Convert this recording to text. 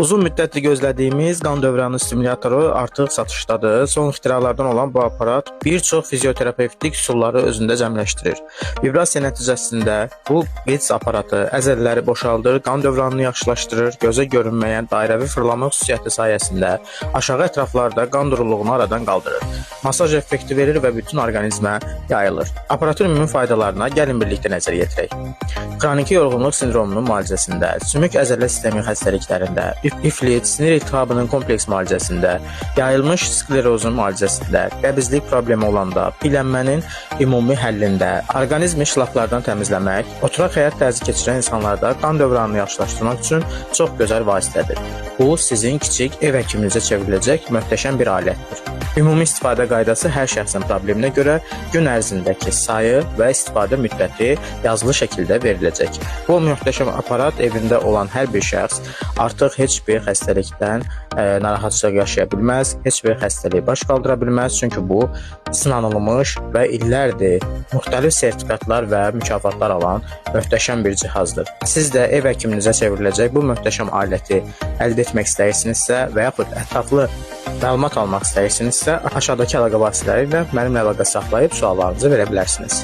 Uzun müddətli gözlədiyimiz qan dövranı stimulatoru artıq satışdadır. Son ixtiralardan olan bu aparat bir çox fizioterapevtik üsulları özündə cəmləşdirir. Vibrasiya nəticəsində bu QETS aparatı əzələləri boşaldır, qan dövranını yaxşılaşdırır, gözə görünməyən dairəvi fırlama xüsusiyyəti sayəsində aşağı ətraflarda qan durulğunu aradan qaldırır. Masaj effekti verir və bütün orqanizmə yayılır. Aparatın ümumi faydalarına gəlin birlikdə nəzər yetirək. Xroniki yorğunluq sindromunun müalicəsində, sümük əzələ sistemi xəstəliklərində, iflit, sinir iltihabının kompleks müalicəsində, yayılmış sklerozun müalicəsində, qəbizlik problemi olanda, piyələnmənin ümumi həllində, orqanizmi şlaqlardan təmizləmək, oturaq həyat tərzi keçirən insanlarda qan dövranını yaxşılaşdırmaq üçün çox gözəl vasitədir. Bu, sizin kiçik ev həkiminizə çevriləcək möhtəşəm bir alətdir. Ümumi istifadə qaydası hər şəxsin probleminə görə gün ərzindəki sayı və istifadə müddəti yazılı şəkildə veriləcək. Bu möhtəşəm aparat evində olan hər bir şəxs artıq heç bir xəstəlikdən narahatçılıq yaşaya bilməz, heç bir xəstəliyi baş qaldıra bilməz. Çünki bu sınanılmış və illərdir müxtəlif sertifikatlar və mükafatlar alan möhtəşəm bir cihazdır. Siz də ev həkiminizə çevriləcək bu möhtəşəm aləti əldə etmək istəyirsinizsə və yaxud ətraflı məlumat almaq istəyirsinizsə, aşağıdakı əlaqə vasitələri ilə mənimlə əlaqə saxlayıb suallarınızı verə bilərsiniz.